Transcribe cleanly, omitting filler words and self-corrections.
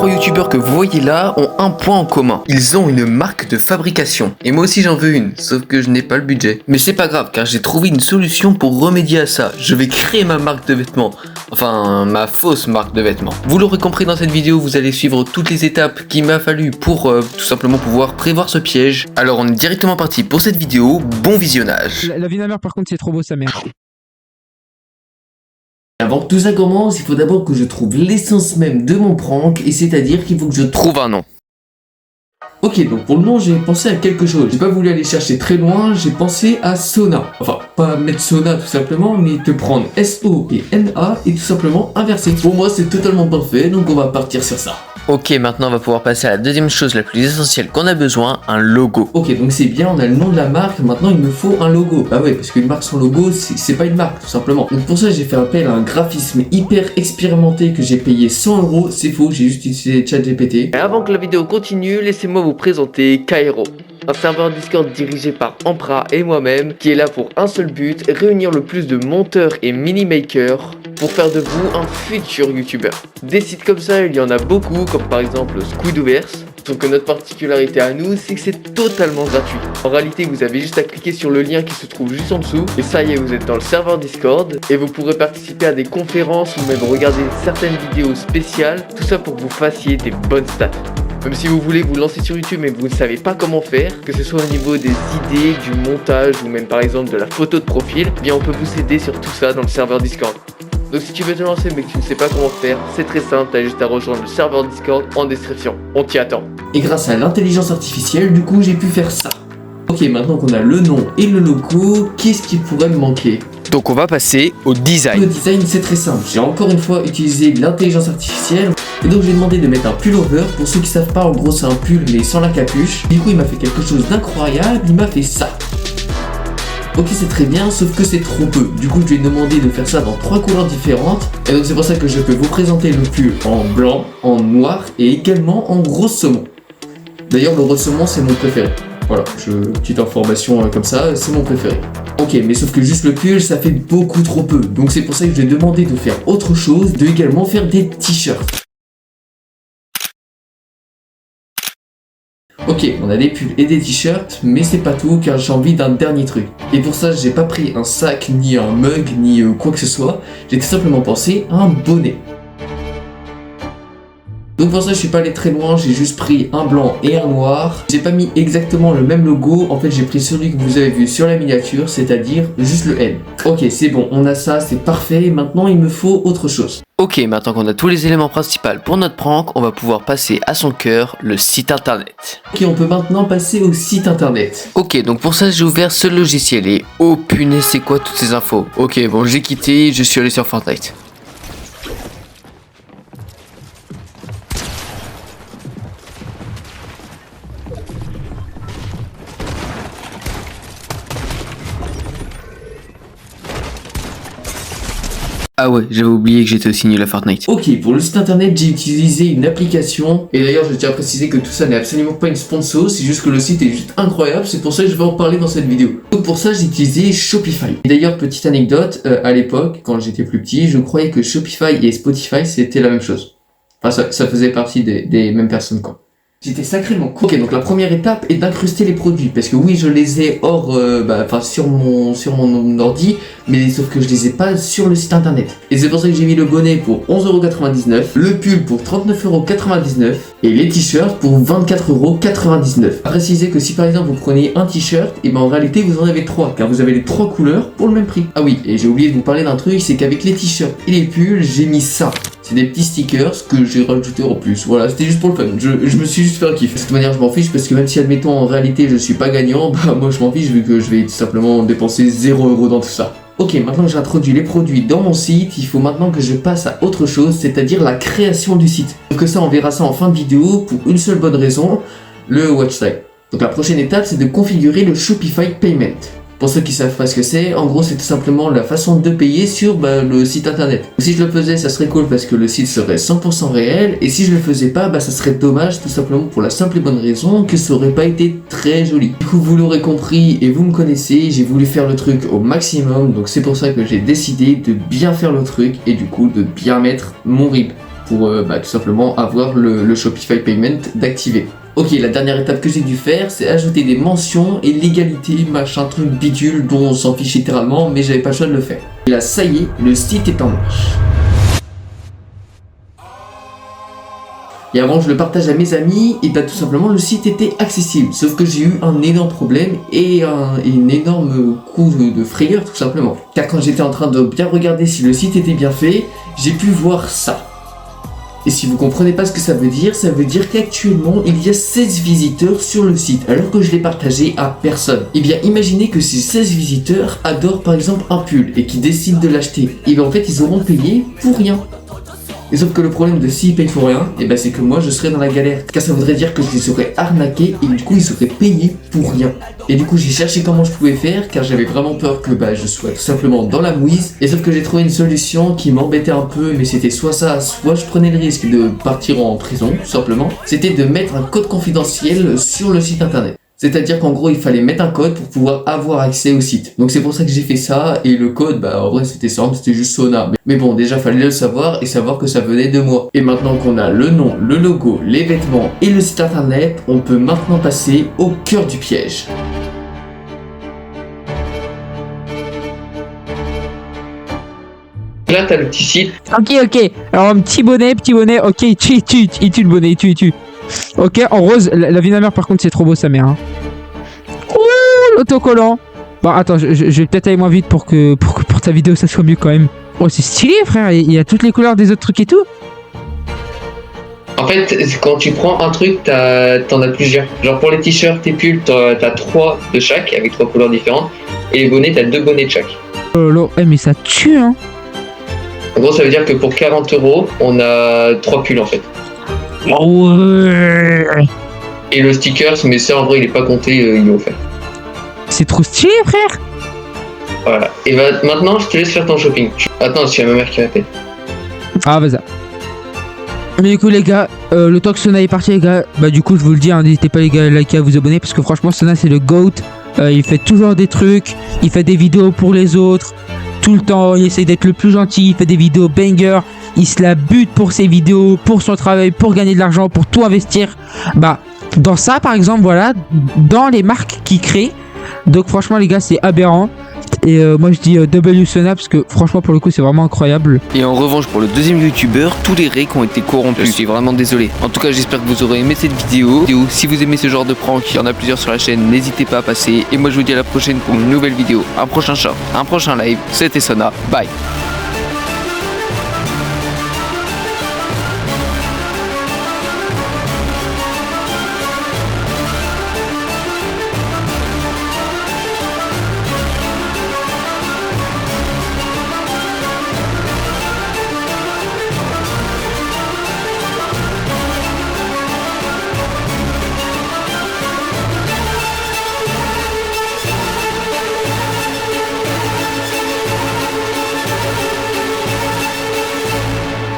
trois youtubeurs que vous voyez là ont un point en commun. Ils ont une marque de fabrication. Et moi aussi j'en veux une, sauf que je n'ai pas le budget. Mais c'est pas grave car j'ai trouvé une solution pour remédier à ça. Je vais créer ma marque de vêtements. Enfin, ma fausse marque de vêtements. Vous l'aurez compris dans cette vidéo, vous allez suivre toutes les étapes qu'il m'a fallu pour tout simplement pouvoir prévoir ce piège. Alors on est directement parti pour cette vidéo. Bon visionnage. La vie de ma mère par contre c'est trop beau sa mère. Avant que tout ça commence, il faut d'abord que je trouve l'essence même de mon prank, et c'est-à-dire qu'il faut que je trouve un nom. Ok, donc pour le nom, j'ai pensé à quelque chose. J'ai pas voulu aller chercher très loin, j'ai pensé à Sona. Enfin, pas mettre Sona tout simplement, mais te prendre S-O et N-A et tout simplement inverser. Pour moi, c'est totalement parfait, donc on va partir sur ça. Ok, maintenant on va pouvoir passer à la deuxième chose la plus essentielle qu'on a besoin, un logo. Ok, donc c'est bien, on a le nom de la marque, maintenant il me faut un logo. Bah ouais, parce qu'une marque sans logo, c'est pas une marque, tout simplement. Donc pour ça, j'ai fait appel à un graphisme hyper expérimenté que j'ai payé 100 €. C'est faux, j'ai juste utilisé ChatGPT. Et avant que la vidéo continue, laissez-moi vous présenter Kairo. Un serveur Discord dirigé par Ampra et moi-même, qui est là pour un seul but, réunir le plus de monteurs et mini-makers pour faire de vous un futur youtubeur. Des sites comme ça, il y en a beaucoup, comme par exemple Squidverse. Sauf que notre particularité à nous, c'est que c'est totalement gratuit. En réalité, vous avez juste à cliquer sur le lien qui se trouve juste en dessous, et ça y est, vous êtes dans le serveur Discord, et vous pourrez participer à des conférences ou même regarder certaines vidéos spéciales, tout ça pour que vous fassiez des bonnes stats. Même si vous voulez vous lancer sur YouTube mais que vous ne savez pas comment faire, que ce soit au niveau des idées, du montage ou même par exemple de la photo de profil, eh bien on peut vous aider sur tout ça dans le serveur Discord. Donc si tu veux te lancer mais que tu ne sais pas comment faire, c'est très simple, t'as juste à rejoindre le serveur Discord en description. On t'y attend. Et grâce à l'intelligence artificielle, du coup j'ai pu faire ça. Ok, maintenant qu'on a le nom et le logo, qu'est-ce qui pourrait me manquer ? Donc on va passer au design. Le design c'est très simple, j'ai encore une fois utilisé l'intelligence artificielle et donc j'ai demandé de mettre un pullover. Pour ceux qui savent pas, en gros c'est un pull mais sans la capuche. Du coup il m'a fait quelque chose d'incroyable, il m'a fait ça. Ok, c'est très bien, sauf que c'est trop peu. Du coup, je lui ai demandé de faire ça dans 3 couleurs différentes. Et donc, c'est pour ça que je peux vous présenter le pull en blanc, en noir et également en gros saumon. D'ailleurs, le gros saumon, c'est mon préféré. Voilà, petite information comme ça, c'est mon préféré. Ok, mais sauf que juste le pull, ça fait beaucoup trop peu. Donc, c'est pour ça que je lui ai demandé de faire autre chose, de également faire des t-shirts. Ok, on a des pulls et des t-shirts, mais c'est pas tout car j'ai envie d'un dernier truc. Et pour ça, j'ai pas pris un sac, ni un mug, ni quoi que ce soit. J'ai tout simplement pensé à un bonnet. Donc pour ça, je suis pas allé très loin, j'ai juste pris un blanc et un noir. J'ai pas mis exactement le même logo, en fait j'ai pris celui que vous avez vu sur la miniature, c'est-à-dire juste le N. Ok, c'est bon, on a ça, c'est parfait, maintenant il me faut autre chose. Ok, maintenant qu'on a tous les éléments principaux pour notre prank, on va pouvoir passer à son cœur, le site internet. Ok, on peut maintenant passer au site internet. Ok, donc pour ça j'ai ouvert ce logiciel et oh punaise c'est quoi toutes ces infos. Ok, bon j'ai quitté, je suis allé sur Fortnite. Ah ouais, j'avais oublié que j'étais aussi nul à Fortnite. Ok, pour le site internet, j'ai utilisé une application. Et d'ailleurs, je tiens à préciser que tout ça n'est absolument pas une sponsor, c'est juste que le site est juste incroyable, c'est pour ça que je vais en parler dans cette vidéo. Donc pour ça, j'ai utilisé Shopify. Et d'ailleurs, petite anecdote, à l'époque, quand j'étais plus petit, je croyais que Shopify et Spotify, c'était la même chose. Enfin, ça faisait partie des mêmes personnes, quoi. J'étais sacrément con. Ok, donc la première étape est d'incruster les produits, parce que oui, je les ai hors, sur mon ordi, mais sauf que je les ai pas sur le site internet. Et c'est pour ça que j'ai mis le bonnet pour 11,99 €, le pull pour 39,99 € et les t-shirts pour 24,99 €. À préciser que si par exemple vous prenez un t-shirt, et ben en réalité vous en avez 3, car vous avez les 3 couleurs pour le même prix. Ah oui, et j'ai oublié de vous parler d'un truc, c'est qu'avec les t-shirts et les pulls, j'ai mis ça. C'est des petits stickers que j'ai rajouté en plus. Voilà, c'était juste pour le fun. Je me suis juste fait un kiff. De toute manière, je m'en fiche parce que même si, admettons, en réalité, je suis pas gagnant, bah moi je m'en fiche vu que je vais tout simplement dépenser 0 € dans tout ça. Ok, maintenant que j'ai introduit les produits dans mon site, il faut maintenant que je passe à autre chose, c'est-à-dire la création du site. Donc ça, on verra ça en fin de vidéo pour une seule bonne raison, le watch time. Donc la prochaine étape, c'est de configurer le Shopify Payment. Pour ceux qui savent pas ce que c'est, en gros c'est tout simplement la façon de payer sur le site internet. Si je le faisais, ça serait cool parce que le site serait 100% réel, et si je le faisais pas, ça serait dommage tout simplement pour la simple et bonne raison que ça aurait pas été très joli. Du coup vous l'aurez compris et vous me connaissez, j'ai voulu faire le truc au maximum, donc c'est pour ça que j'ai décidé de bien faire le truc et du coup de bien mettre mon RIB. pour tout simplement avoir le Shopify Payment d'activer. Ok, la dernière étape que j'ai dû faire, c'est ajouter des mentions et l'égalité, machin truc bidule dont on s'en fiche littéralement, mais j'avais pas le choix de le faire. Et là, ça y est, le site est en marche. Et avant je le partage à mes amis, et tout simplement le site était accessible. Sauf que j'ai eu un énorme problème et un énorme coup de frayeur tout simplement. Car quand j'étais en train de bien regarder si le site était bien fait, j'ai pu voir ça. Et si vous comprenez pas ce que ça veut dire qu'actuellement il y a 16 visiteurs sur le site alors que je l'ai partagé à personne. Et bien imaginez que ces 16 visiteurs adorent par exemple un pull et qui décident de l'acheter. Et bien en fait ils auront payé pour rien. Et sauf que le problème de s'ils payent pour rien, c'est que moi je serais dans la galère. Car ça voudrait dire que je les aurais arnaqués et du coup ils auraient payé pour rien. Et du coup j'ai cherché comment je pouvais faire car j'avais vraiment peur que je sois tout simplement dans la mouise. Et sauf que j'ai trouvé une solution qui m'embêtait un peu, mais c'était soit ça, soit je prenais le risque de partir en prison tout simplement. C'était de mettre un code confidentiel sur le site internet. C'est-à-dire qu'en gros, il fallait mettre un code pour pouvoir avoir accès au site. Donc c'est pour ça que j'ai fait ça, et le code, en vrai c'était simple, c'était juste Sona. Mais bon, déjà fallait le savoir, et savoir que ça venait de moi. Et maintenant qu'on a le nom, le logo, les vêtements et le site internet, on peut maintenant passer au cœur du piège. Là t'as le petit site. Ok. Alors un petit bonnet, ok, il tue le bonnet, il tue. Ok, en rose, la vie de ma mère par contre c'est trop beau sa mère. Hein. Ouh, l'autocollant. Bon attends, je vais peut-être aller moins vite pour que pour ta vidéo ça soit mieux quand même. Oh c'est stylé frère, il y a toutes les couleurs des autres trucs et tout. En fait, quand tu prends un truc, t'en as plusieurs. Genre pour les t-shirts, tes pulls, t'as 3 de chaque avec 3 couleurs différentes. Et les bonnets, t'as 2 bonnets de chaque. Oh mais ça tue hein. En gros ça veut dire que pour 40 €, on a 3 pulls en fait. Oh ouais. Et le sticker, mais ça en vrai il est pas compté, il est offert. C'est trop stylé frère. Voilà. Et maintenant je te laisse faire ton shopping. Attends, c'est ma mère qui m'appelle. Ah vas-y. Mais du coup les gars, le temps que Sona est parti les gars, du coup je vous le dis, hein, n'hésitez pas les gars à liker, à vous abonner parce que franchement Sona c'est le GOAT. Il fait toujours des trucs, il fait des vidéos pour les autres. Tout le temps, il essaye d'être le plus gentil, il fait des vidéos banger, il se la bute pour ses vidéos, pour son travail, pour gagner de l'argent, pour tout investir. Dans ça par exemple, voilà, dans les marques qu'il crée. Donc franchement les gars, c'est aberrant. Et moi je dis W Sona parce que franchement pour le coup c'est vraiment incroyable. Et en revanche pour le deuxième youtubeur, tous les règles ont été corrompus. Je suis vraiment désolé. En tout cas j'espère que vous aurez aimé cette vidéo. Si vous aimez ce genre de prank, il y en a plusieurs sur la chaîne, n'hésitez pas à passer. Et moi je vous dis à la prochaine pour une nouvelle vidéo, un prochain short, un prochain live. C'était Sona, bye.